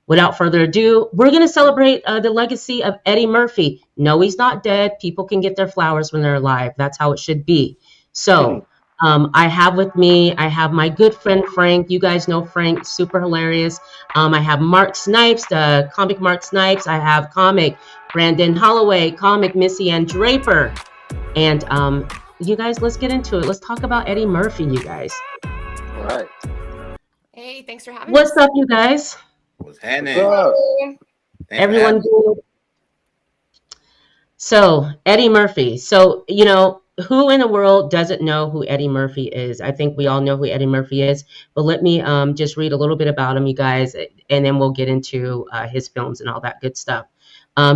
without further ado, we're going to celebrate the legacy of Eddie Murphy. No, he's not dead. People can get their flowers when they're alive. That's how it should be. So I have with me, I have my good friend Frank. You guys know Frank, super hilarious. I have Mark Snipes, the comic Mark Snipes. I have comic Brandon Holloway, comic Missy Ann Draper. And you guys, let's get into it. Let's talk about Eddie Murphy, you guys. All right. Hey, thanks for having What's us. up, you guys? What's happening? Everyone good? So, Eddie Murphy. So, you know, who in the world doesn't know who Eddie Murphy is? I think we all know who Eddie Murphy is. But let me just read a little bit about him, you guys, and then we'll get into his films and all that good stuff.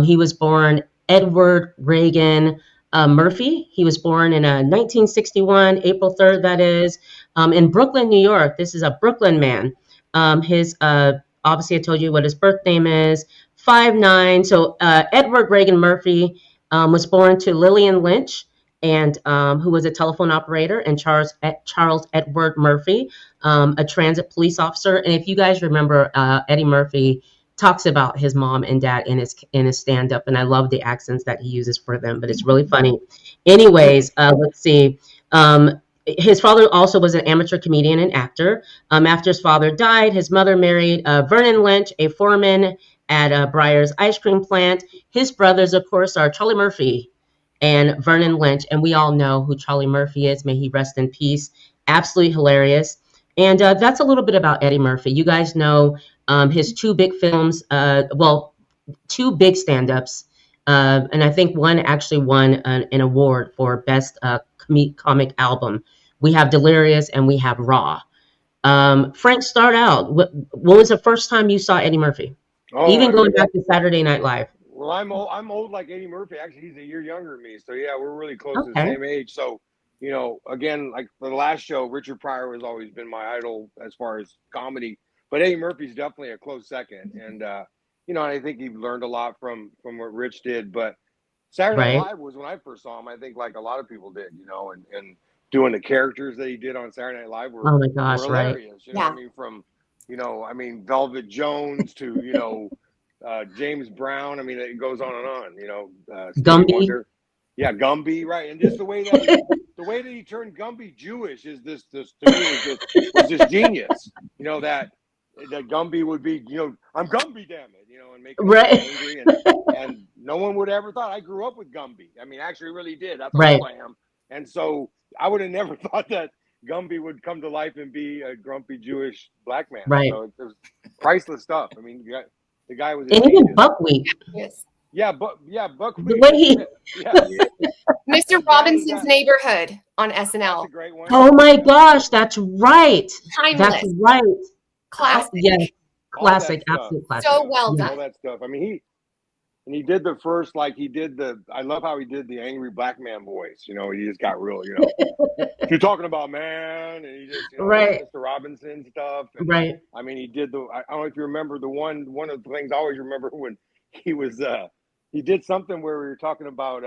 He was born Edward Reagan Murphy. He was born in 1961, April 3rd, that is, in Brooklyn, New York. This is a Brooklyn man. His obviously, I told you what his birth name is, 5'9". So Edward Reagan Murphy was born to Lillian Lynch, and who was a telephone operator, and Charles Edward Murphy, a transit police officer. And if you guys remember, Eddie Murphy talks about his mom and dad in his stand-up, and I love the accents that he uses for them, but it's really funny. Anyways, let's see. His father also was an amateur comedian and actor. After his father died, his mother married Vernon Lynch, a foreman at Breyer's ice cream plant. His brothers, of course, are Charlie Murphy and Vernon Lynch, and we all know who Charlie Murphy is. May he rest in peace. Absolutely hilarious. And that's a little bit about Eddie Murphy. You guys know his two big films, two big stand-ups, and I think one actually won an award for Best Comic Album. We have Delirious and we have Raw. Frank, start out. What was the first time you saw Eddie Murphy? Even going back to Saturday Night Live. Well, I'm old like Eddie Murphy. Actually, he's a year younger than me. So yeah, we're really close to the same age. So, you know, again, like for the last show, Richard Pryor has always been my idol as far as comedy. But Eddie Murphy's definitely a close second. And you know, I think he learned a lot from what Rich did. But Saturday Night Live was when I first saw him. I think like a lot of people did, you know, and doing the characters that he did on Saturday Night Live were, were hilarious. You know what I mean? From, you know, Velvet Jones to, you know, James Brown. I mean, it goes on and on, you know, Gumby. Wonder. Yeah, Gumby, right. And just the way that he turned Gumby Jewish is this to me was just genius. You know, that Gumby would be, you know, I'm Gumby, damn it, you know, and make him angry, and no one would ever thought. I grew up with Gumby. I mean, actually really did. That's how old I am. And so I would have never thought that Gumby would come to life and be a grumpy Jewish black man. Right. So it was priceless stuff. I mean, the guy was, and even Buckwheat. Yes. Yeah, Buckwheat. The way he, Mr. Robinson's Neighborhood on SNL. That's a great one. Oh my gosh, that's right. Timeless. That's right. Classic. Yes, classic, absolute classic. So well done. All that stuff. I mean, he did the first, like he did I love how he did the angry black man voice. You know, he just got real, you know. You're talking about, man, and he just, you know, Mr. Robinson stuff. And, I mean, he did I don't know if you remember one of the things I always remember when he was, he did something where we were talking about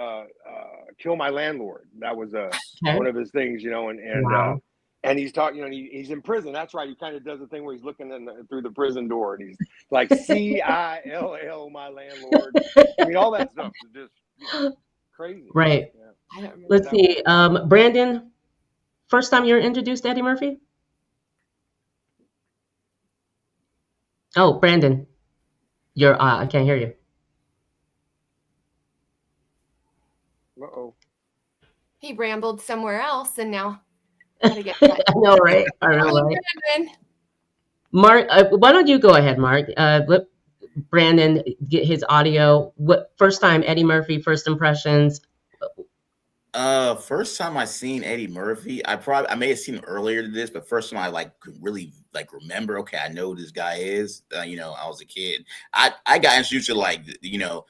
Kill My Landlord. That was one of his things, you know, and he's talking, you know, he's in prison. That's right. He kind of does the thing where he's looking through the prison door, and he's like, CILL, my landlord. I mean, all that stuff is just, you know, crazy. Right. Yeah. Let's see. Brandon, first time you were introduced to Eddie Murphy? Oh, Brandon, you're I can't hear you. Uh-oh. He rambled somewhere else, and now gotta get I know, right? I know, right? Mark, why don't you go ahead, Mark? Let Brandon get his audio. What first time Eddie Murphy? First impressions. First time I seen Eddie Murphy, I may have seen him earlier than this, but first time I could really remember. Okay, I know who this guy is. You know, I was a kid. I got introduced to you know,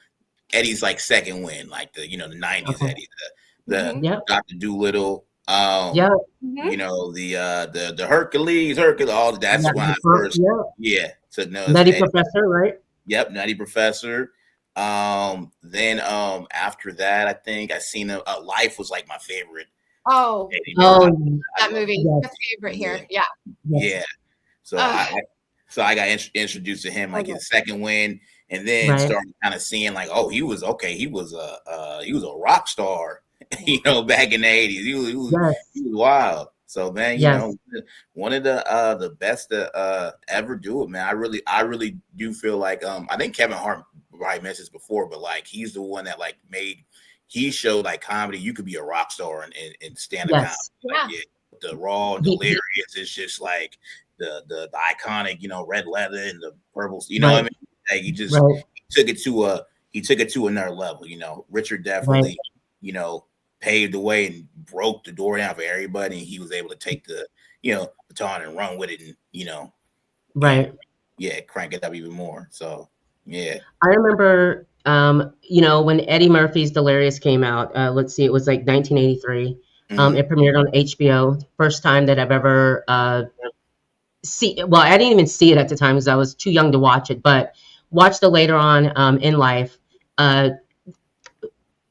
Eddie's second win, the, you know, the 90s Eddie, the Dr. Dolittle, you know, the Hercules, all that's when I first, so no, Nutty Professor, right? Yep, Nutty Professor. Then after that, I think I seen Life was my favorite. That movie, the favorite here, yeah. So So I got introduced to him like his second win, and then started kind of seeing like, oh, he was okay. He was a rock star, back in the 80s. He was wild. So man, one of the best to ever do it, man. I really do feel like I think Kevin Hart probably mentioned this before, but like he's the one that like he showed like comedy. You could be a rock star and stand up comedy. Like, the raw and delirious is just like the iconic, red leather and the purple. You know what I mean? Like he just he took it to another level. Richard definitely, paved the way and broke the door down for everybody. And he was able to take the, baton and run with it and, crank it up even more. So, yeah. I remember, when Eddie Murphy's Delirious came out, let's see, it was like 1983. It premiered on HBO. First time that I've ever well, I didn't even see it at the time because I was too young to watch it, but watched it later on in life.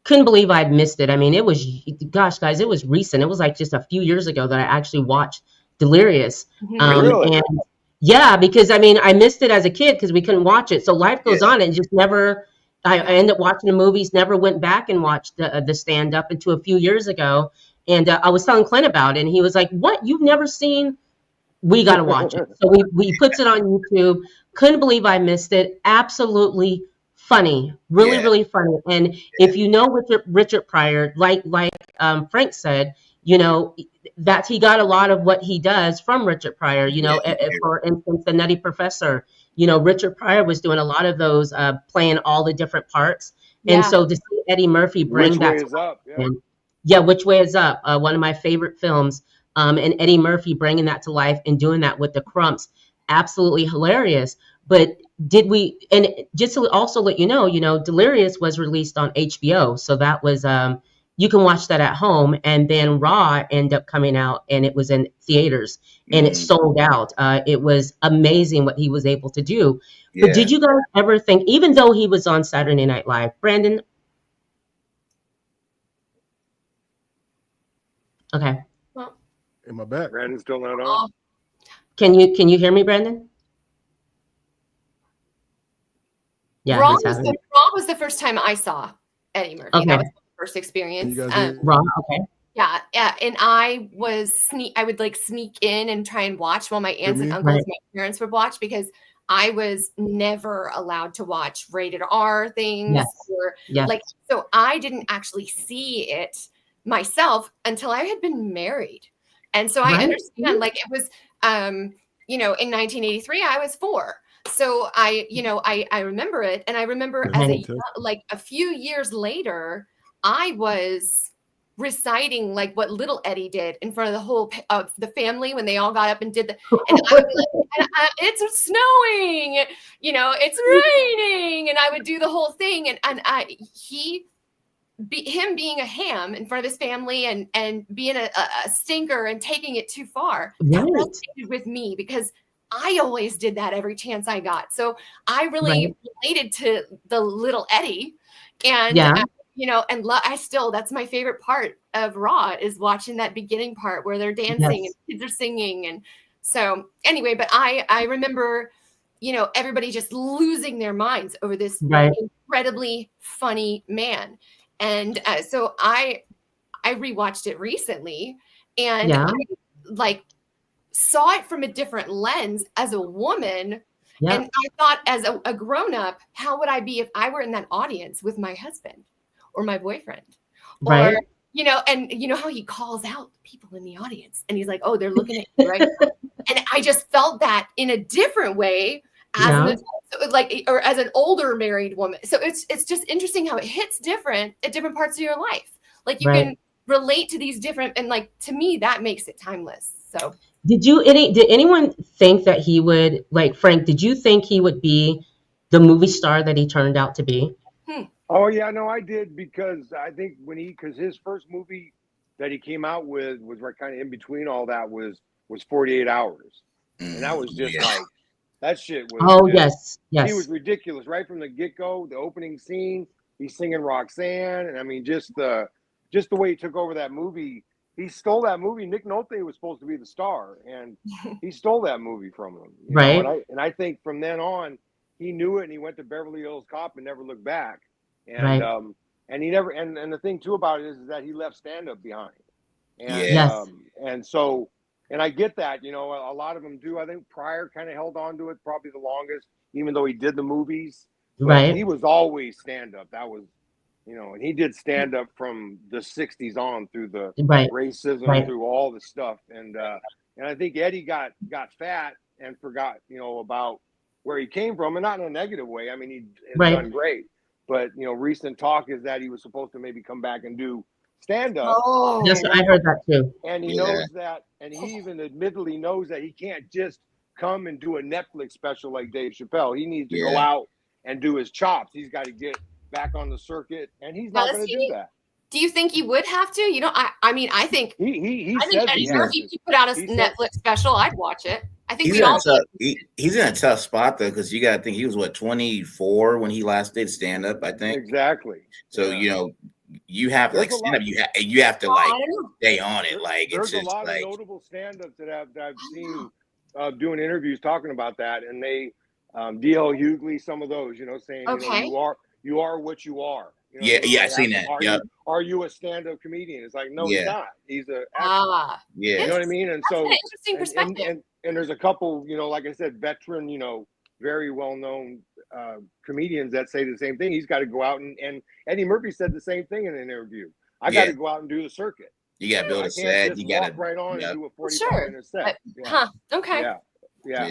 Couldn't believe I'd missed it. I mean, it was, gosh, guys, it was recent. It was like just a few years ago that I actually watched Delirious. Really? And yeah, because I mean, I missed it as a kid because we couldn't watch it. So life goes on and just never, I ended up watching the movies, never went back and watched the stand up until a few years ago. And I was telling Clint about it and he was like, what, you've never seen? We got to watch it. So we puts it on YouTube. Couldn't believe I missed it. Absolutely funny, really funny. And if you know Richard Pryor, like Frank said, that he got a lot of what he does from Richard Pryor. For instance, the Nutty Professor. Richard Pryor was doing a lot of those, playing all the different parts. And so to see Eddie Murphy bring Which that Way Is Up? Which Way Is Up? One of my favorite films. And Eddie Murphy bringing that to life and doing that with the Crumps, absolutely hilarious. But did we? And just to also let you know, Delirious was released on HBO, so that was you can watch that at home. And then Raw ended up coming out, and it was in theaters, and it sold out. It was amazing what he was able to do. But did you guys ever think, even though he was on Saturday Night Live, Brandon? Okay. Am I back? Brandon's still not on. Can you hear me, Brandon? Yeah, Raw was the first time I saw Eddie Murphy. Okay. That was my first experience. Raw, okay. Yeah, and I would like sneak in and try and watch while my aunts and uncles, my parents would watch, because I was never allowed to watch rated R things so I didn't actually see it myself until I had been married. And so I understand, like, it was, in 1983, I was 4. So I remember it. And I remember like a few years later, I was reciting like what little Eddie did in front of the whole of the family when they all got up and did and I would be like, it's snowing, it's raining. And I would do the whole thing. And him being a ham in front of his family and being a stinker and taking it too far, that resonated with me because I always did that every chance I got. So I really related to the little Eddie, and that's my favorite part of Raw, is watching that beginning part where they're dancing and kids are singing. And so anyway, but I remember, everybody just losing their minds over this incredibly funny man. And so I rewatched it recently, and I saw it from a different lens as a woman. And I thought, as a grown-up, how would I be if I were in that audience with my husband or my boyfriend? Or, and how he calls out people in the audience and he's like, oh, they're looking at you, right? And I just felt that in a different way as an adult, or as an older married woman. So it's just interesting how it hits different at different parts of your life. Like you can relate to these different, and like, to me, that makes it timeless. So did anyone think that he would, like, Frank, did you think he would be the movie star that he turned out to be? Oh yeah, no, I did, because I think because his first movie that he came out with was right kind of in between all that was 48 Hours. And that was just like, that shit was he was ridiculous right from the get-go. The opening scene, he's singing Roxanne, and I mean just the way he took over that movie, he stole that movie. Nick Nolte was supposed to be the star, and he stole that movie from him. Right. And I think from then on, he knew it, and he went to Beverly Hills Cop and never looked back. And Right. And he never. And the thing too about it is that he left stand up behind. And Yes. and so. And I get that, a lot of them do. I think Pryor kind of held on to it probably the longest, even though he did the movies. But Right. he was always stand up. That was, and he did stand up from the 60s on through the Right. racism, Right. through all the stuff. And I think Eddie got fat and forgot, about where he came from, and not in a negative way. I mean, he has Right. done great. But, recent talk is that he was supposed to maybe come back and do stand up. Oh, Yes, I heard that too. And he knows that, and he even admittedly knows that he can't just come and do a Netflix special like Dave Chappelle. He needs to go out and do his chops. He's got to get back on the circuit, and he's not going to do that. Do you think he would have to? I mean, I think he I think Eddie Murphy, if he put out a Netflix special, I'd watch it. I think he's in a tough spot though, because you got to think he was 24 when he last did stand up. I think exactly. So you have to stand up. You have to stay on it. Like there's it's just a lot of notable stand-ups that I've seen doing interviews talking about that, and they D.L. Hughley, some of those, saying you are what you are. I've seen that. Are you a stand-up comedian? It's like, no, he's not. He's a actor. You know what I mean? And so an interesting perspective. And there's a couple, like I said, veteran, very well-known comedians that say the same thing. He's got to go out and Eddie Murphy said the same thing in an interview. I got to go out and do the circuit. You got to build a set. You got to walk right on and do a 45-minute set. Okay. Yeah.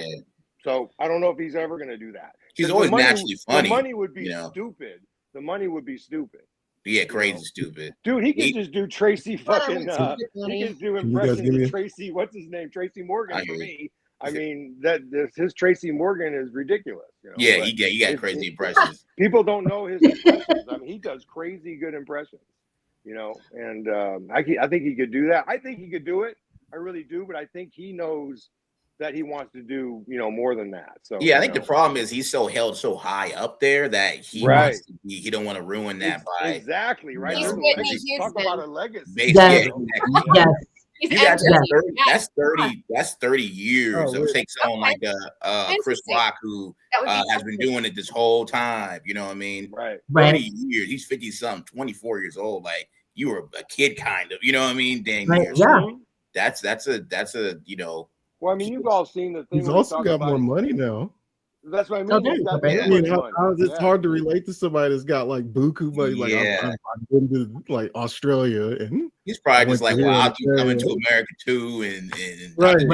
So I don't know if he's ever going to do that. He's always naturally funny. The money would be stupid. The money would be stupid. Yeah, crazy stupid. Dude, he could just do Tracy fucking. He could do impressions of Tracy. What's his name? Tracy Morgan for me. I mean, his Tracy Morgan is ridiculous. Yeah, you got crazy impressions. People don't know his impressions. I mean, he does crazy good impressions. And I think he could do that. I think he could do it. I really do. But I think he knows that he wants to do, more than that. So I think the problem is he's so held so high up there that he wants to be, he don't want to ruin that by exactly right. Talk about a legacy. Yes. That's 30 years. It takes someone like Chris Rock who has been doing it this whole time. You know what I mean? Right. 30 years. He's 50-something, 24 years old. Like you were a kid, kind of. You know what I mean? Dang years. Yeah. That's a Well, I mean, you've all seen the thing. He's also got more money now. That's what I mean. It's hard to relate to somebody that's got like buku money. Like I've been to like Australia, and he's probably just like, well, I'll keep coming to America too, and right. You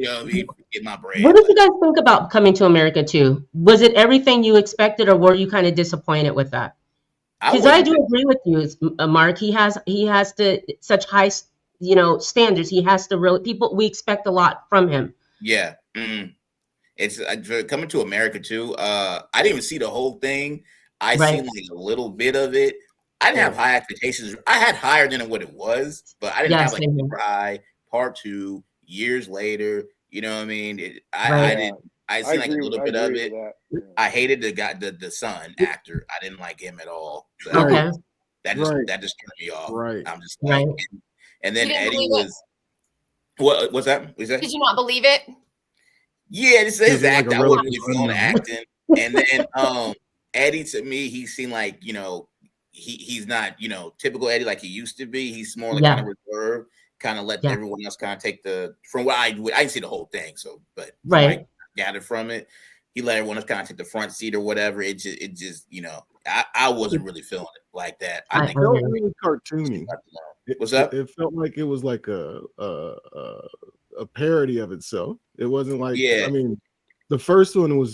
know what I mean? Get my bread. What did you guys think about coming to America too? Was it everything you expected, or were you kind of disappointed with that? Because I do agree with you, Mark. He has such high standards. He has to really we expect a lot from him. Yeah. Mm-hmm. It's coming to America too. I didn't even see the whole thing. I seen like a little bit of it. I didn't have high expectations. I had higher than what it was, but I didn't have like super high. Part 2 years later, you know what I mean? I seen like a little bit of it. I hated the son actor. I didn't like him at all. So that just turned me off. Right. I'm just like, and then Eddie was. What's that? Did you not believe it? Yeah, this is acting. I wasn't really feeling acting. And then Eddie, to me, he seemed like, he's not, typical Eddie like he used to be. He's more like kind of reserved, kind of let everyone else kind of take from what I didn't see the whole thing. So, but I gathered from it, he let everyone else kind of take the front seat or whatever. It just I wasn't really feeling it like that. I think it felt really cartoony. What's up? It felt like it was like a parody of itself. It wasn't like, I mean, the first one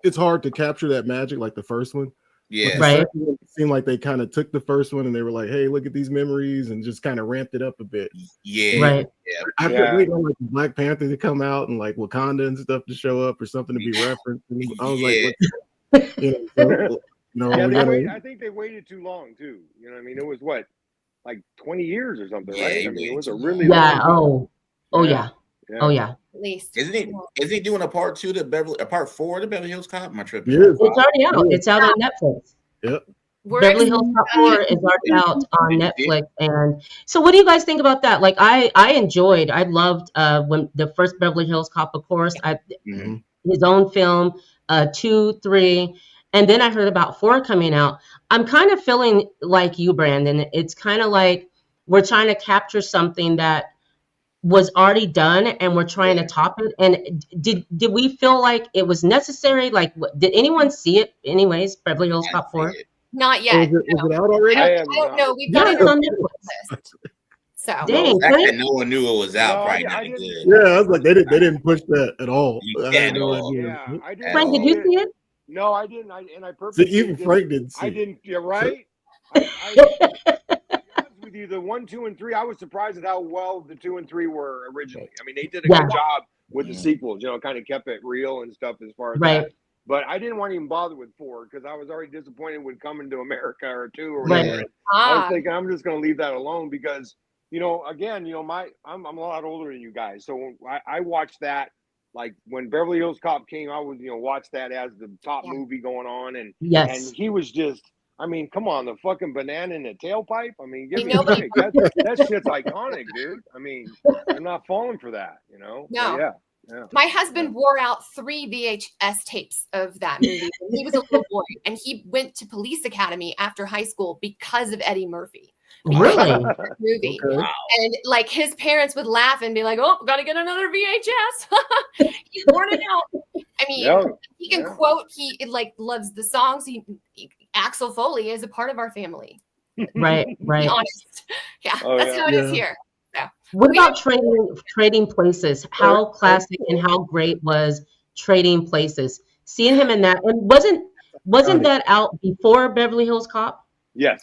it's hard to capture that magic like the first one. Yeah. Right. It seemed like they kind of took the first one and they were like, hey, look at these memories, and just kind of ramped it up a bit. Yeah. Right. Yeah. I could wait on like Black Panther to come out and like Wakanda and stuff to show up or something to be referenced. And I was like, I think they waited too long too. You know what I mean? It was like 20 years or something, right? I mean, it was a really long time. Oh yeah. At least. Is he doing a part 2 to part 4 to Beverly Hills Cop? My trip. Yeah. It's already out. It's out on Netflix. Yep. Beverly Hills Cop 4 is already out on Netflix. And so what do you guys think about that? Like I loved when the first Beverly Hills Cop, of course, his own film, 2, 3, and then I heard about 4 coming out. I'm kind of feeling like you, Brandon. It's kind of like we're trying to capture something that was already done and we're trying to top it. And did we feel like it was necessary? Like, did anyone see it anyways, Beverly Hills Cop 4? Not yet. Is it out already? I don't know. We've got it on Netflix. So dang, Frank, no one knew it was out. Probably I good. Yeah, I was like, they didn't push that at all. I had no idea. Frank, did you see it? No, I didn't. I purposely even Frank didn't see. I didn't. You're right. I with you, the 1, 2, and 3. I was surprised at how well the 2 and 3 were originally. I mean, they did a good job with the sequels. Kind of kept it real and stuff as far as that. But I didn't want to even bother with 4 because I was already disappointed with Coming to America or 2 or whatever. I was thinking I'm just going to leave that alone because, again, I'm a lot older than you guys. So I watched that, like when Beverly Hills Cop came, I would, watch that as the top movie going on. And he was just, I mean, come on, the fucking banana in the tailpipe. I mean, give me a break. That shit's iconic, dude. I mean, I'm not falling for that, No. Yeah. My husband wore out 3 VHS tapes of that movie when he was a little boy, and he went to police academy after high school because of Eddie Murphy. Really? Movie. Okay. And like his parents would laugh and be like, "Oh, gotta get another VHS." He's worn it out. I mean, he can quote. He loves the songs. Axel Foley is a part of our family. Right. To be honest. Yeah, that's how it is here. What about Trading Places? How classic and how great was Trading Places? Seeing him in that, and wasn't that out before Beverly Hills Cop? Yes.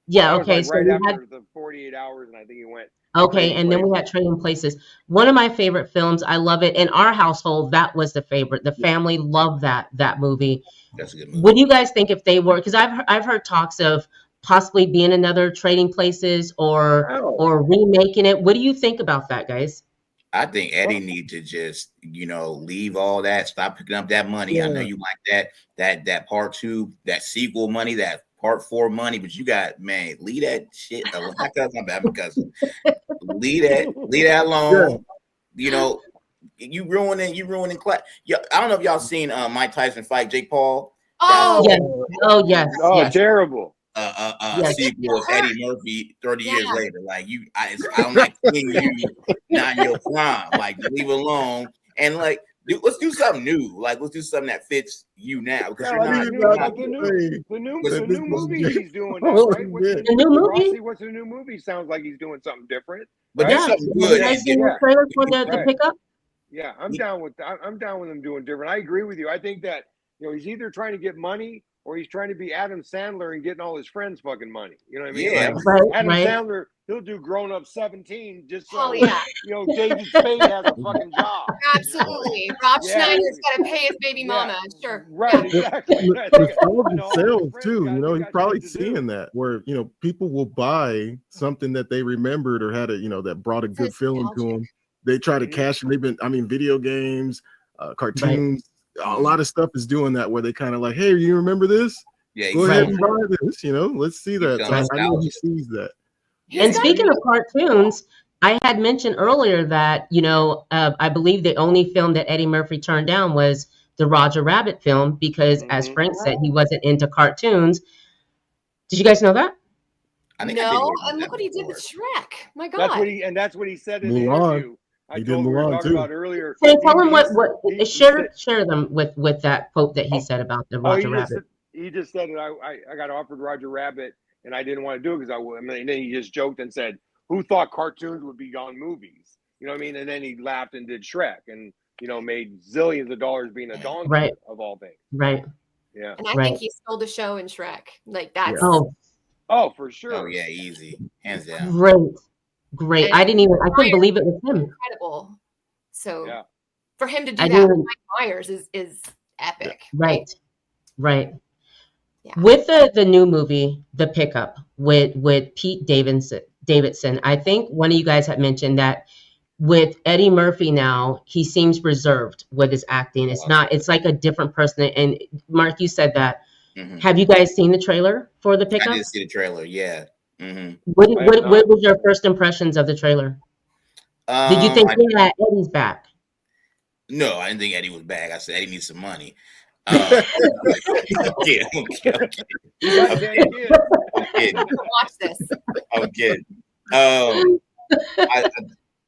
Yeah. Okay. So right after the 48 hours, and I think he went. Okay, and then we had Trading Places. One of my favorite films. I love it. In our household, that was the favorite. The family loved that movie. That's a good movie. What do you guys think if they were? Because I've heard talks of possibly being another Trading Places or remaking it. What do you think about that, guys? I think Eddie needs to just, leave all that, stop picking up that money. I know you like that part 2, that sequel money, that part 4 money, but you got, leave that shit alone. My bad, my cousin. Leave that alone. Yeah. You ruining class. Yeah, I don't know if y'all seen Mike Tyson fight Jake Paul. Oh yes. Oh yes. Oh, yes. terrible. Sequel of Eddie Murphy 30 years later. Like I don't like seeing you not in your prime. Like leave it alone and let's do something new. Like let's do something that fits you now because the new movie he's doing. Right? The new movie. What's the new movie? Sounds like he's doing something different. But Have you guys seen the trailer for the pickup? Yeah, I'm down with them doing different. I agree with you. I think that he's either trying to get money or he's trying to be Adam Sandler and getting all his friends fucking money. You know what I mean? Yeah. Adam Sandler, he'll do Grown Up 17 just so David Spade has a fucking job. Absolutely. Rob Schneider's got to pay his baby mama. Sure. Right. Exactly. Sales too. He's probably seeing that where people will buy something that they remembered or had that brought a good feeling to them. They try to cash. Video games, cartoons. A lot of stuff is doing that where they kind of like, hey, you remember this? Yeah, go ahead and buy this. Let's see that. So I know he sees that. And speaking of cartoons, I had mentioned earlier that I believe the only film that Eddie Murphy turned down was the Roger Rabbit film because, as Frank said, he wasn't into cartoons. Did you guys know that? No, and look what he did with Shrek. My God, that's what he said in the interview. I told we were talking about earlier. So tell him share them with that quote that he said about the Roger Rabbit. He just said that I got offered Roger Rabbit and I didn't want to do it because and then he just joked and said, "Who thought cartoons would be on movies?" You know what I mean? And then he laughed and did Shrek and made zillions of dollars being a donkey of all things. Right. Yeah. And I think he stole the show in Shrek. Like that's oh for sure. Oh yeah, easy, hands down. Great. And I couldn't believe it was him. Incredible. So for him to do that with Mike Myers is epic. Right. Yeah. With the new movie, The Pickup, with Pete Davidson, I think one of you guys had mentioned that with Eddie Murphy now, he seems reserved with his acting. It's like a different person. And Mark, you said that Mm-hmm. Have you guys seen the trailer for the I pickup? did see the trailer. Yeah. Mm-hmm. What was your first impressions of the trailer? Did you think, yeah, Eddie's back? No, I didn't think Eddie was back. I said Eddie needs some money. I'm kidding. I'm kidding. Watch this. I'm kidding.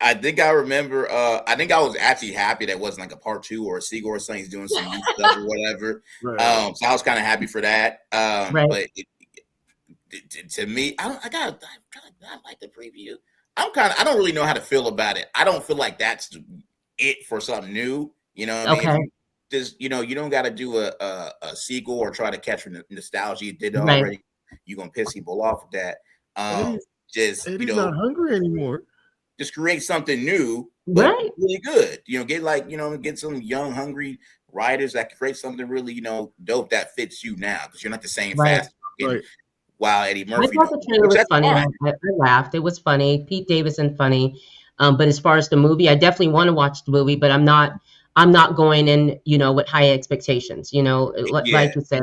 I think I remember. I think I was actually happy that it wasn't like a part 2 or a sequel or something. He's doing some new stuff or whatever. Right. So I was kind of happy for that. Right. But to me, I like the preview. I don't really know how to feel about it. I don't feel like that's it for something new. You know what I mean? Just, you don't got to do a sequel or try to catch nostalgia. You did it already. You're gonna piss people off with that. Eddie's not hungry anymore. Just create something new, but really good. Get some young, hungry writers that can create something really, dope that fits you now, because you're not the same fast. Wow, Eddie Murphy. I thought the trailer was funny. I laughed. It was funny. Pete Davidson funny. But as far as the movie, I definitely want to watch the movie, but I'm not going in, with high expectations, like you said.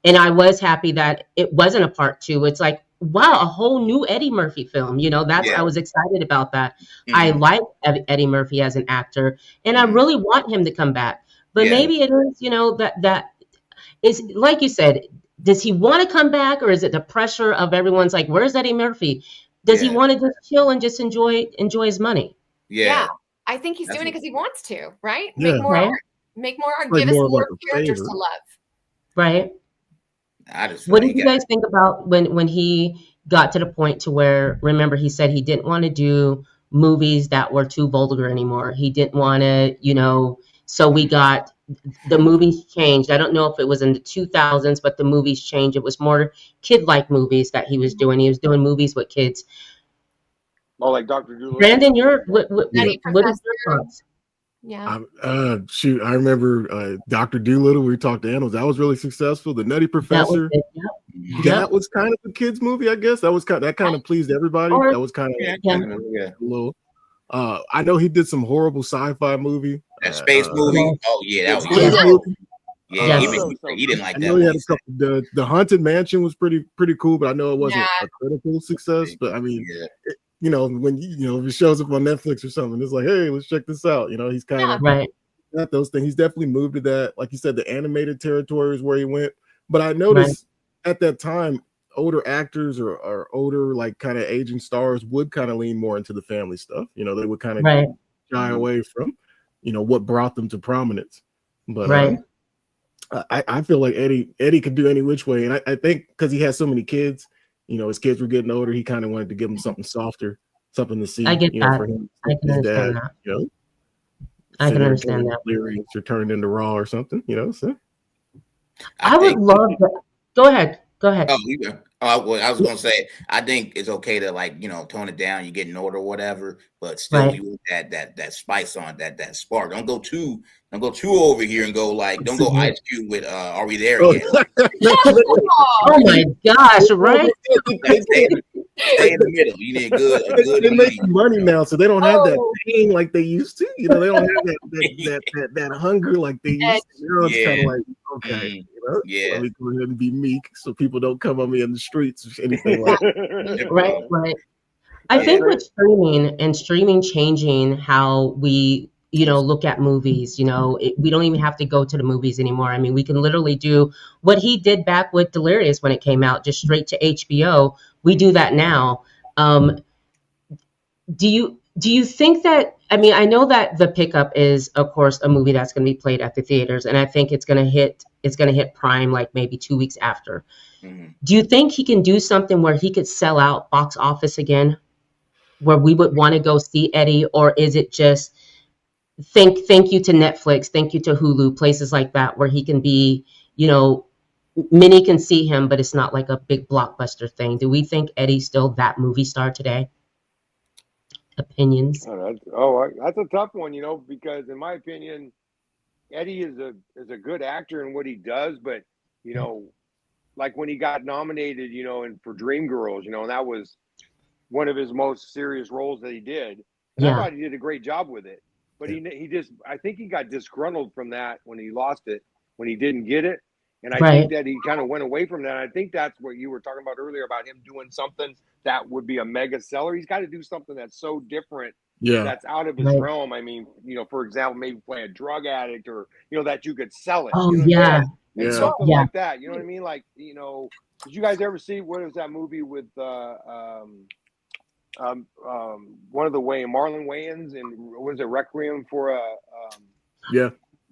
And I was happy that it wasn't a part 2. It's like, wow, a whole new Eddie Murphy film. I was excited about that. Mm-hmm. I like Eddie Murphy as an actor, and I really want him to come back. But maybe it is, that is, like you said, does he want to come back, or is it the pressure of everyone's like, where's Eddie Murphy? Does he want to just chill and just enjoy his money? Yeah. I think he's doing it because he wants to, right? Yeah. Make more art. Make more art. Give us more characters to love. Right. What did you guys think about when he got to the point to where, remember, he said he didn't want to do movies that were too vulgar anymore. He didn't want to, so we got the movies changed. I don't know if it was in the 2000s, but the movies changed. It was more kid-like movies that he was doing. He was doing movies with kids. Oh, like Dr. Dolittle. Brandon, what is your thoughts? Yeah. Shoot, I remember Dr. Dolittle. We talked to animals. That was really successful. The Nutty Professor. That was kind of a kids movie, I guess. That kind of pleased everybody. That was kind of a little. I know he did some horrible sci-fi movie. That space movie. Oh yeah, that was yeah. He didn't like that. I know he had a couple. The Haunted Mansion was pretty cool, but I know it wasn't a critical success. But I mean, when if it shows up on Netflix or something, it's like, hey, let's check this out. He's kind of got those things. He's definitely moved to that. Like you said, the animated territory is where he went. But I noticed at that time, older actors or older, like, kind of aging stars would kind of lean more into the family stuff. They would kind of shy away from, what brought them to prominence. But I feel like Eddie could do any which way. And I think because he has so many kids, his kids were getting older, he kind of wanted to give them something softer, something to see. I get that. For him, I can understand that. I can understand that. Lyrics are turned into Raw or something, so. I would love that. Go ahead. Oh, I was gonna say, I think it's okay to, like, tone it down. You're getting older or whatever, but still, you want that spice on that spark. Don't go too over here and go like, don't go Ice Cube with Are We There Yet? Oh my gosh! Right? Stay in the middle. You need a good. They make money now, so they don't have that pain like they used to. They don't have that hunger like they used to. It's kind of like, okay, let me go ahead and be meek so people don't come on me in the streets or anything like that. Right. I think with streaming changing how we look at movies, we don't even have to go to the movies anymore. I mean, we can literally do what he did back with Delirious when it came out, just straight to HBO. We do that now. Do you think that, I mean, I know that The Pickup is, of course, a movie that's going to be played at the theaters, and I think it's going to hit Prime like maybe 2 weeks after. Mm-hmm. Do you think he can do something where he could sell out box office again, where we would want to go see Eddie? Or is it just thank you to Netflix, thank you to Hulu, places like that, where he can be, many can see him, but it's not like a big blockbuster thing? Do we think Eddie's still that movie star today? Opinions? That's a tough one, because in my opinion, Eddie is a good actor in what he does, but like when he got nominated, and for Dreamgirls, and that was one of his most serious roles that he did. And I thought he did a great job with it. But he just, I think he got disgruntled from that when he lost it, when he didn't get it. And I think that he kind of went away from that. I think that's what you were talking about earlier about him doing something that would be a mega seller. He's got to do something that's so different. Yeah. That's out of his realm. I mean, for example, maybe play a drug addict or, that you could sell it. Oh, And something like that. You know what I mean? Like, did you guys ever see, what was that movie with one of the Marlon Wayans, and what was it, Requiem for a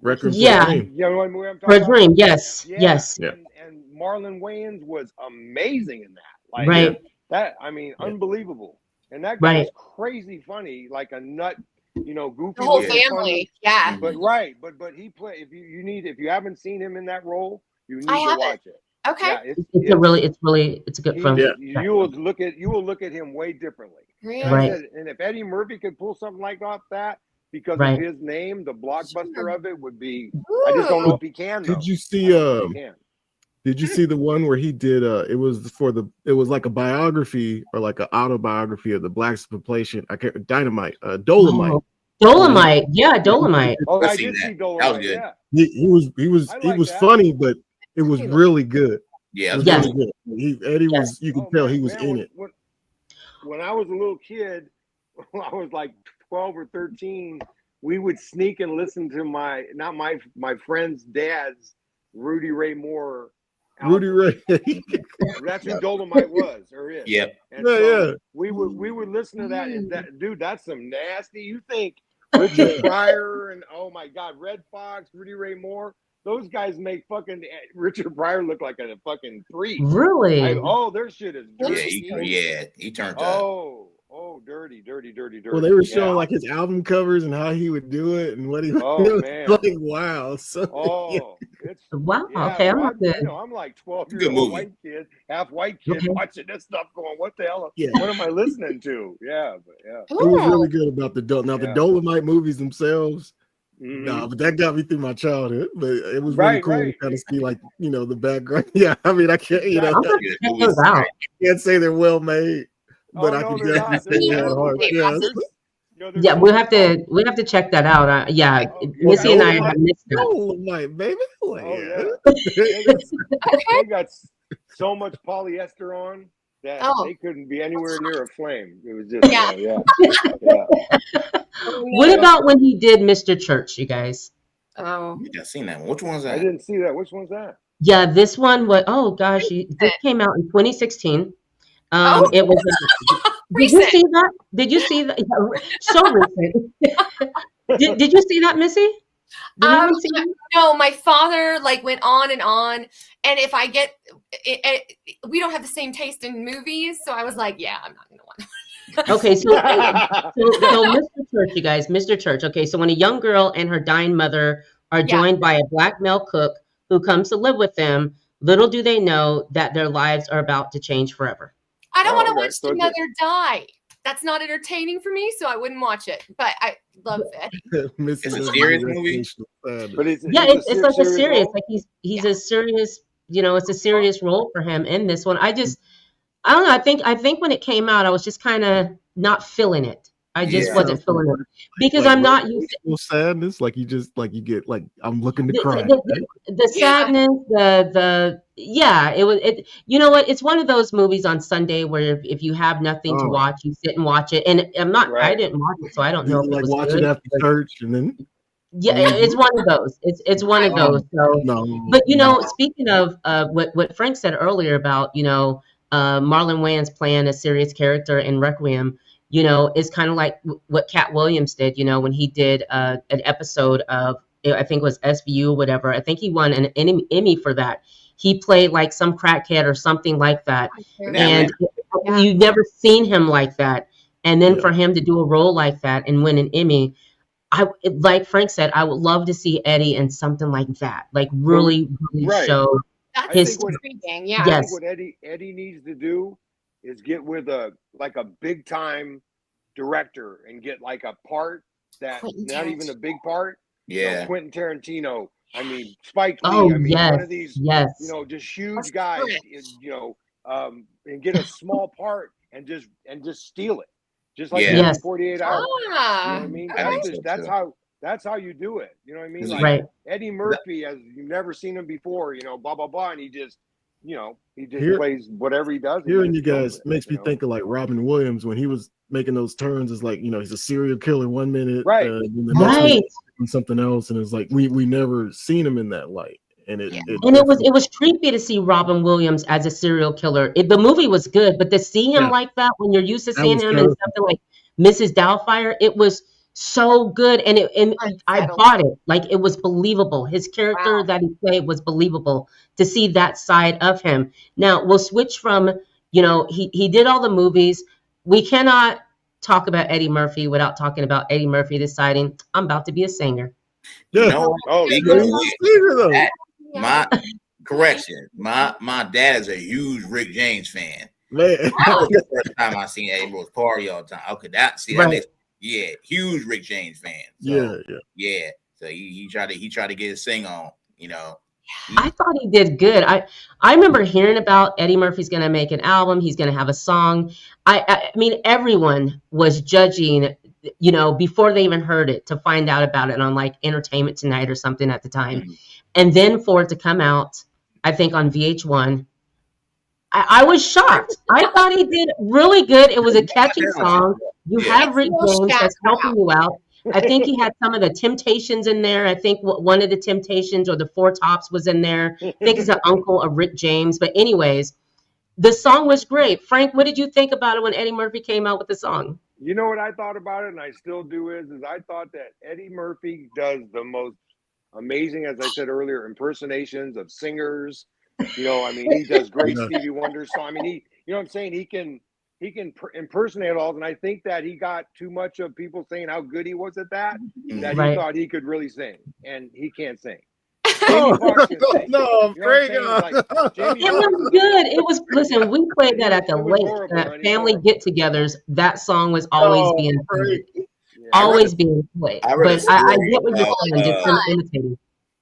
Requiem for a Dream. You know what movie I'm talking about? For a Dream, yes. And Marlon Wayans was amazing in that. Like that, I mean, unbelievable. And that guy was crazy funny, like a nut, goofy. The whole family, funny. But he played. If you haven't seen him in that role, you need to watch it. Okay. Yeah, it's a good film. You will look at him way differently. Really? And if Eddie Murphy could pull something like that because of his name, the blockbuster of it would be. I just don't know if he can. Did you see? Did you see the one where he did? It was like a biography or like an autobiography of the black exploitation. Dynamite, Dolomite. Dolomite, Dolomite. Oh, I did see Dolomite. That was good. Yeah. He was funny, but it was really good. Yeah, really good. Eddie was. You could tell he was in it. When I was a little kid, I was like 12 or 13. We would sneak and listen to my friend's dad's Rudy Ray Moore. Rudy Ray. That's who Dolomite was or is. Yep. And we would listen to that. And dude, that's some nasty. You think Richard Pryor and oh my God, Red Fox, Rudy Ray Moore. Those guys make fucking Richard Pryor look like a fucking priest. Really? Their shit is dirty. He turned up. Dirty. Well, they were showing like his album covers and how he would do it and what he. Man! Like, wow. So. Okay, I'm not good. I'm like 12-year-old white kid, half white kid, watching this stuff, going, "What the hell? What am I listening to?" It was really good about the the Dolomite movies themselves. No, but that got me through my childhood. But it was really cool to kind of see, like, the background. Yeah, I mean, I can't, can't say they're well made, but I can definitely say they're hard. We'll have to check that out. Missy and I have missed that. Dolomite, baby. They got so much polyester on that they couldn't be anywhere near a flame. It was just What about when he did Mr. Church, you guys? Oh, I've seen that one. Which one's that? I didn't see that. Which one's that? Yeah, this one was. Oh gosh, this came out in 2016. It was. Did you see that? Did you see that? So recent. Did you see that, Missy? No, my father went on, and if I get we don't have the same taste in movies, so I was like, I'm not gonna watch. Okay, so Mr. Church, you guys, Mr. Church. Okay, so when a young girl and her dying mother are joined by a black male cook who comes to live with them, little do they know that their lives are about to change forever. I don't want to watch the mother die. That's not entertaining for me, so I wouldn't watch it. But I love it. It's a serious movie. But it's like a serious, like he's a serious, it's a serious role for him in this one. I don't know. I think when it came out, I was just kind of not feeling it. I just wasn't feeling it because I'm not used to sadness. Like you get I'm looking to cry. The sadness, it was. You know what? It's one of those movies on Sunday where if you have nothing to watch, you sit and watch it. And I'm not. I didn't watch it, so I don't know if it was watch good. It after church and then. Yeah, it's one of those. It's one of those. So, but speaking of what Frank said earlier about Marlon Wayans playing a serious character in Requiem, is kind of like what Cat Williams did, when he did an episode of, I think it was SVU or whatever. I think he won an Emmy for that. He played like some crackhead or something like that. And you've never seen him like that. And then for him to do a role like that and win an Emmy, like Frank said, I would love to see Eddie in something like that. Like really show his intriguing. I think what Eddie needs to do is get with a big time director and get like a part that not even a big part. Quentin Tarantino. I mean, Spike Lee. One of these, just huge guys. And get a small part and just steal it, just like 48 hours. You know what I mean? That's how that's how you do it. You know what I mean? Like right. Eddie Murphy, as you've never seen him before, you know, blah blah blah, and he just plays whatever he does. Hearing you guys makes me think of like Robin Williams when he was making those turns. Is like, you know, he's a serial killer one minute, right? And the next minute something else, and it's like we never seen him in that light. And it was creepy to see Robin Williams as a serial killer. The movie was good, but to see him like that when you're used to seeing him in something like Mrs. Doubtfire, it was so good, and I bought it. Like, it was believable. His character that he played was believable to see that side of him. Now we'll switch from, you know, he did all the movies. We cannot talk about Eddie Murphy without talking about Eddie Murphy deciding, I'm about to be a singer. You know, my correction. My dad is a huge Rick James fan. Man, that was the first time I seen Eddie Murphy party all the time. Okay, that makes, huge Rick James fan. So, yeah. So he tried to get his sing on. You know, I thought he did good. I remember hearing about Eddie Murphy's going to make an album. He's going to have a song. I mean, everyone was judging, you know, before they even heard it, to find out about it on like Entertainment Tonight or something at the time. Mm-hmm. And then for it to come out, I think on VH1, I was shocked. I thought he did really good. It was a catchy song. You have Rick James that's helping you out. I think he had some of the Temptations in there. I think one of the Temptations or the Four Tops was in there. I think it's an uncle of Rick James. But anyways, the song was great. Frank, what did you think about it when Eddie Murphy came out with the song? You know what I thought about it, and I still do, is I thought that Eddie Murphy does the most amazing, as I said earlier, impersonations of singers. You know, I mean, he does great Stevie Wonder song. I mean, you know what I'm saying? He can impersonate all, and I think that he got too much of people saying how good he was at that he thought he could really sing, and he can't sing. I'm afraid. It was good. It was, listen, we played that at the lake, family get-togethers. That song was always being played. Always being played. But I get what you're saying, just imitating.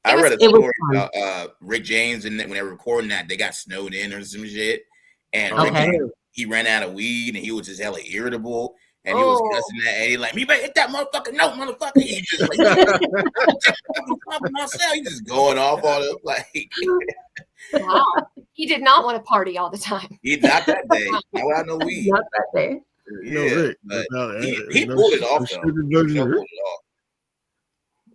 I read a story about Rick James, and when they were recording that, they got snowed in or some shit. And Rick James, he ran out of weed, and he was just hella irritable. And he was cussing at Eddie like, "Me better hit that motherfucker note, motherfucker." He just he just going off all up like. Wow, he did not want to party all the time. He not that day. Not no weed. Not that day. Yeah, he pulled it off though.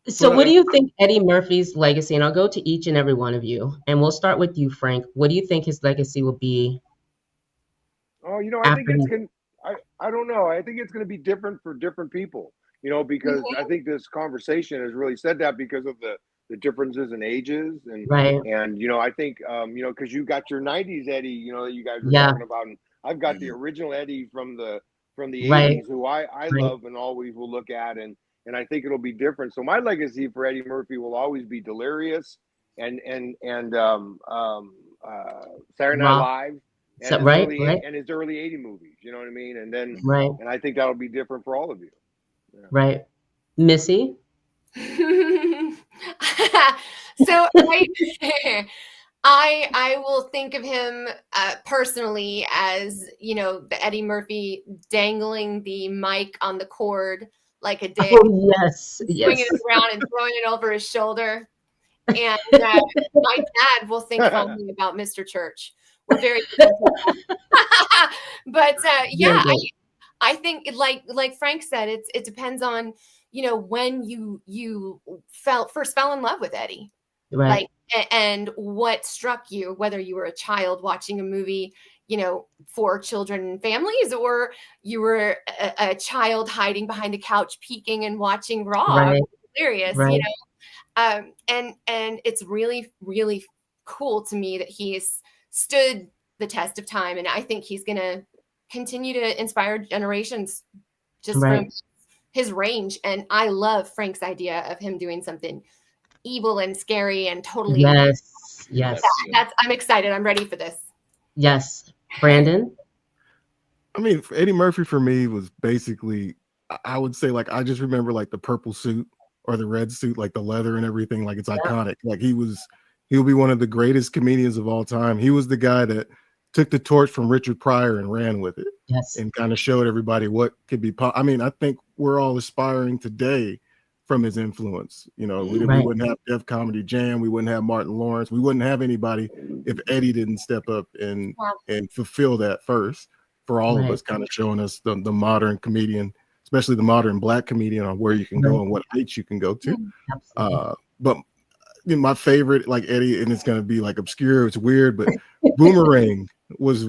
So what do you think Eddie Murphy's legacy, and I'll go to each and every one of you, and we'll start with you, Frank. What do you think his legacy will be? Oh, you know, I think it's going to, I don't know. I think it's going to be different for different people, you know, because I think this conversation has really said that because of the differences in ages. And you know, I think, you know, because you got your 90s Eddie, you know, that you guys were talking about, and I've got the original Eddie from the 80s, who I love and always will look at, and I think it'll be different. So my legacy for Eddie Murphy will always be Delirious and Saturday Night Live and his early 80 movies. You know what I mean? And then and I think that'll be different for all of you. Yeah. Right. Missy? So I will think of him personally as, you know, the Eddie Murphy dangling the mic on the cord like a dick. Oh, yes. Swinging it around and throwing it over his shoulder. And my dad will think fondly about Mr. Church. We're very but I think like Frank said, it depends on, you know, when you first fell in love with Eddie. Right. Like, and what struck you, whether you were a child watching a movie, you know, for children and families, or you were a child hiding behind a couch peeking and watching Raw. Hilarious, you know. And it's really, really cool to me that he's stood the test of time, and I think he's gonna continue to inspire generations just from his range. And I love Frank's idea of him doing something evil and scary and totally yes. I'm excited. I'm ready for this. Yes. Brandon? I mean, Eddie Murphy for me was basically, I would say, like, I just remember like the purple suit or the red suit, like the leather and everything, like it's iconic. Like he'll be one of the greatest comedians of all time. He was the guy that took the torch from Richard Pryor and ran with it and kind of showed everybody what could be. I mean, I think we're all aspiring today from his influence. You know, we Right. wouldn't have Def Comedy Jam, we wouldn't have Martin Lawrence, we wouldn't have anybody if Eddie didn't step up and fulfill that first for all of us, kind of showing us the modern comedian, especially the modern Black comedian, on where you can go and what heights you can go to. But you know, my favorite, like Eddie, and it's gonna be like obscure, it's weird, but Boomerang was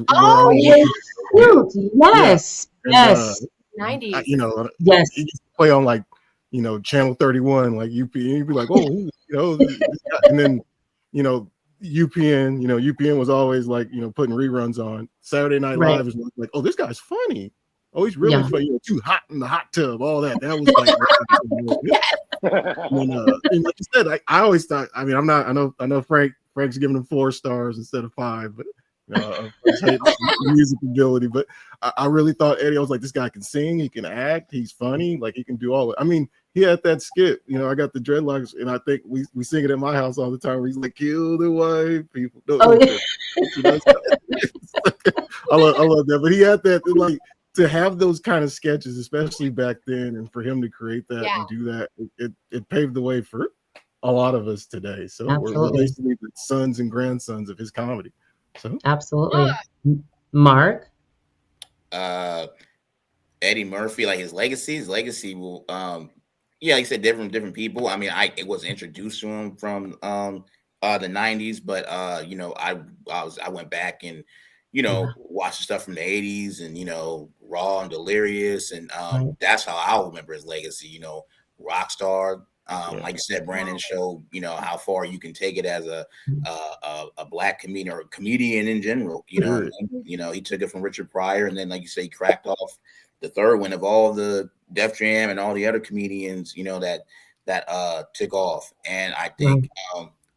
yes. And, 90s. you know, yes, he used to play on like, you know, channel 31, like UP, and you'd be like, oh, you know, and then, you know, UPN was always like, you know, putting reruns on. Saturday Night Live is like, oh, this guy's funny. Oh, he's really funny. You know, too hot in the hot tub, all that. That was like, and like you said, I always thought. I mean, I know Frank's giving him 4 stars instead of 5, but music ability. But I really thought Eddie. I was like, this guy can sing, he can act, he's funny, like he can do all it. I mean, he had that skit. You know, I got the dreadlocks, and I think we sing it at my house all the time. Where he's like, "Kill the white people." I love that. But he had that, like, to have those kind of sketches, especially back then, and for him to create that and do that, it paved the way for a lot of us today. So we're basically the sons and grandsons of his comedy. So absolutely. Mark, Eddie Murphy, like his legacy will like you said, different people. I mean, it was introduced to him from the 90s, but you know, I went back and, you know, watched the stuff from the 80s, and, you know, Raw and Delirious, and that's how I'll remember his legacy. You know, Rockstar, like you said, Brandon showed, you know, how far you can take it as a Black comedian, or a comedian in general. You know, you know, he took it from Richard Pryor, and then, like you say, he cracked off the third one of all the Def Jam and all the other comedians, you know, that took off. And I think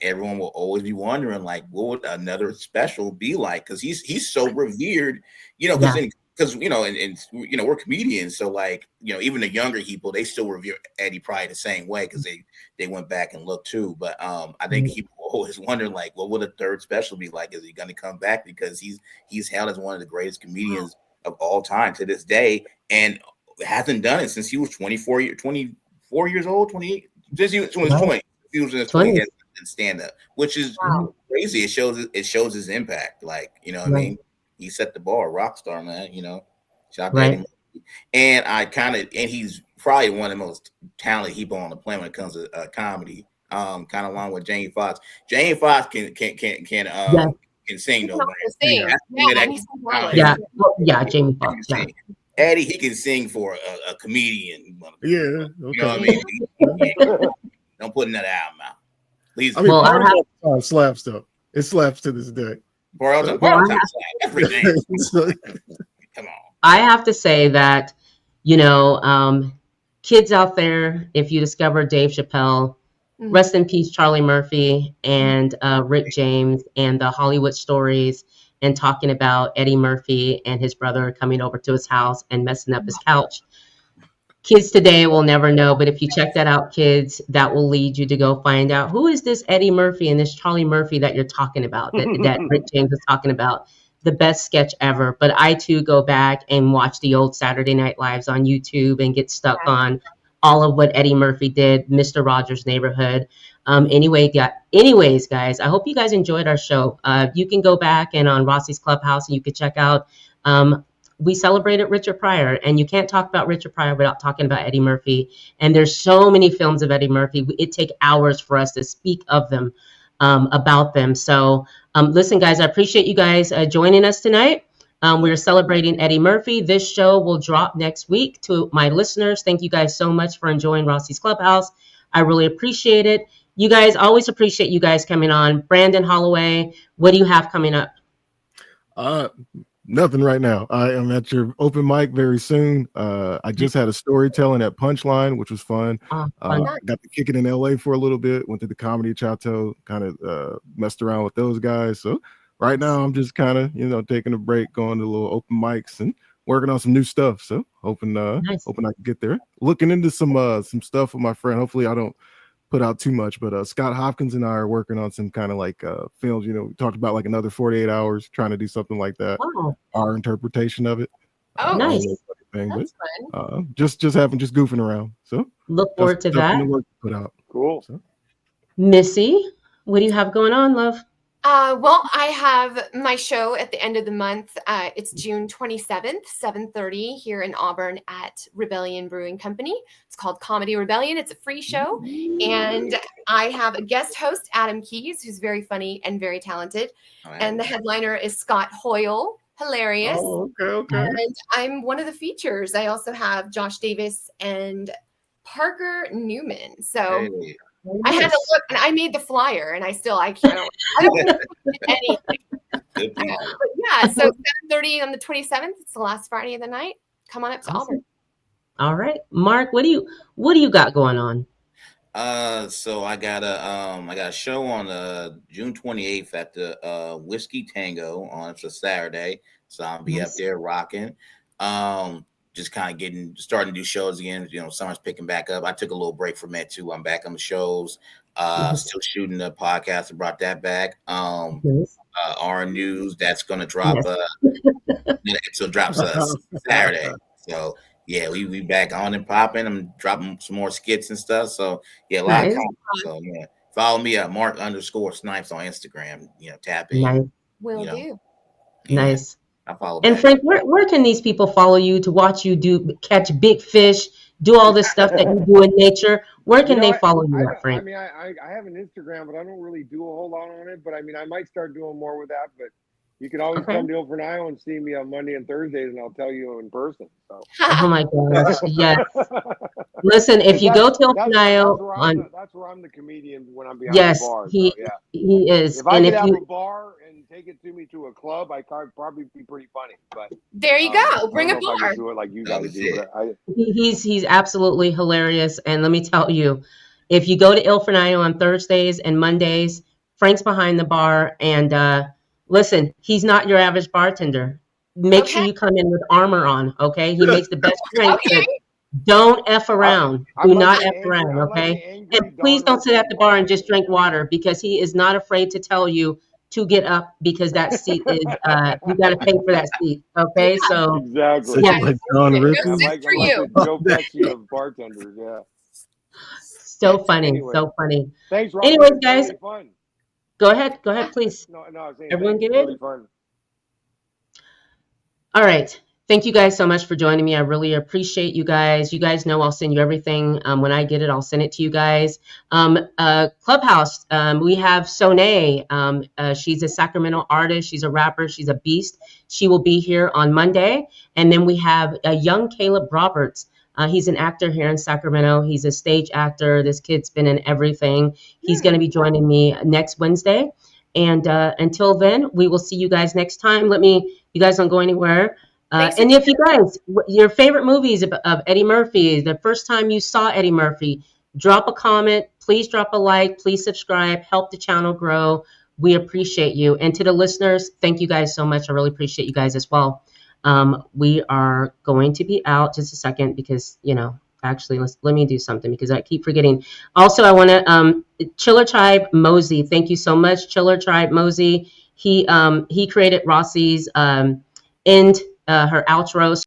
everyone will always be wondering, like, what would another special be like? Because he's so revered, you know, because you know, and you know, we're comedians, so, like, you know, even the younger people, they still revere Eddie probably the same way, because they went back and looked too. But I think people always wonder, like, what would a third special be like? Is he going to come back? Because he's held as one of the greatest comedians of all time to this day, and hasn't done it since he was 24 years old, 28, since he was 20. He was in his 20s and stand up, which is crazy. It shows his impact. Like, you know what I mean? He set the bar, rock star, man. You know, shout out to Eddie Murphy. And he's probably one of the most talented people on the planet when it comes to comedy. Kind of along with Jamie Foxx. Jamie Foxx can sing though. Jamie Foxx. Eddie, he can sing for a comedian. You know what I mean? Don't put another album out. Please. I mean, part of slaps though. It slaps to this day. Everything. Come on. I have to say that, you know, kids out there, if you discover Dave Chappelle, rest in peace, Charlie Murphy and Rick James, and the Hollywood stories, and talking about Eddie Murphy and his brother coming over to his house and messing up his couch. Kids today will never know, but if you check that out, kids, that will lead you to go find out, who is this Eddie Murphy and this Charlie Murphy that you're talking about, that Rick James is talking about. The best sketch ever. But I too go back and watch the old Saturday Night Lives on YouTube and get stuck on all of what Eddie Murphy did, Mr. Rogers' Neighborhood. Anyways, guys, I hope you guys enjoyed our show. You can go back and on Rossi's Clubhouse, and you can check out, we celebrated Richard Pryor, and you can't talk about Richard Pryor without talking about Eddie Murphy. And there's so many films of Eddie Murphy. It take hours for us to speak of them, about them. So listen, guys, I appreciate you guys joining us tonight. We're celebrating Eddie Murphy. This show will drop next week. To my listeners, thank you guys so much for enjoying Rossi's Clubhouse. I really appreciate it. You guys, always appreciate you guys coming on. Brandon Holloway, what do you have coming up? Nothing right now. I am at your open mic very soon. I just had a storytelling at Punchline, which was fun. Got to kick it in LA for a little bit. Went to the Comedy Chateau, kind of messed around with those guys. So right now I'm just kind of, you know, taking a break, going to little open mics and working on some new stuff. So hoping I can get there. Looking into some stuff with my friend. Hopefully I don't put out too much, but Scott Hopkins and I are working on some kind of like films. You know, we talked about like another 48 hours, trying to do something like that. Our interpretation of it. Nice. thing. That's but fun. Just goofing around. So look forward to that. In the work to put out. Cool. So. Missy, what do you have going on, love? Well, I have my show at the end of the month. It's June 27th, 7:30 here in Auburn at Rebellion Brewing Company. It's called Comedy Rebellion. It's a free show. And I have a guest host, Adam Keys, who's very funny and very talented. Right. And the headliner is Scott Hoyle. Hilarious. Oh, okay. And I'm one of the features. I also have Josh Davis and Parker Newman. So... Hey. I had to look, and I made the flyer, and I don't anything. But yeah, so 7:30 on the 27th. It's the last Friday of the night. Come on up to Auburn. All right, Mark, what do you got going on? So I got a show on June 28th at the Whiskey Tango it's a Saturday, so I'll be up there rocking. Just kind of starting to do shows again. Summer's picking back up. I took a little break from that too. I'm back on the shows. Still shooting the podcast. I brought that back. R News, that's gonna drop. So drops Saturday. So yeah, we back on and popping. I'm dropping some more skits and stuff. So yeah, a lot of content. So yeah, follow me at Mark_Snipes on Instagram. Tap in. Nice. Will do. Yeah. Nice. I follow. And Frank, where can these people follow you to watch you catch big fish, do all this stuff that you do in nature? Where can they follow you at, Frank? I mean, I have an Instagram, but I don't really do a whole lot on it. But I mean, I might start doing more with that. But you can always come to Ilfrenial and see me on Monday and Thursdays, and I'll tell you in person. So. Oh my gosh, yes. Listen, if you go to Ilfrenial, that's where I'm the comedian when I'm behind the bar. He is. If I could have a bar and take it to me to a club, I could probably be pretty funny. But there you go. Bring a bar. I can do it like you guys do. He's absolutely hilarious, and let me tell you, if you go to Ilfrenial on Thursdays and Mondays, Frank's behind the bar, and listen, he's not your average bartender. Make sure you come in with armor on, okay? He makes the best drink. Don't F around. Do not F around, okay? And please don't sit at the bar and just drink water, because he is not afraid to tell you to get up, because that seat is, you got to pay for that seat, okay? So, exactly. Yeah. Like John Rippon. For you. Joe Pesci of bartenders, yeah. So funny, so funny. Thanks, Rob. Anyways, guys, really fun. Go ahead, please. No, I was saying, everyone get really it? fun. All right. Thank you guys so much for joining me. I really appreciate you guys. You guys know I'll send you everything. When I get it, I'll send it to you guys. Clubhouse, we have Sonae. She's a Sacramento artist. She's a rapper. She's a beast. She will be here on Monday. And then we have a young Caleb Roberts. He's an actor here in Sacramento. He's a stage actor. This kid's been in everything. He's going to be joining me next Wednesday. And until then, we will see you guys next time. You guys don't go anywhere. And if you guys, your favorite movies of Eddie Murphy, the first time you saw Eddie Murphy, drop a comment. Please drop a like. Please subscribe. Help the channel grow. We appreciate you. And to the listeners, thank you guys so much. I really appreciate you guys as well. We are going to be out just a second because, actually, let me do something because I keep forgetting. Also, I want to, Chiller Tribe Mosey. Thank you so much, Chiller Tribe Mosey. He created Rossie's end, her outro.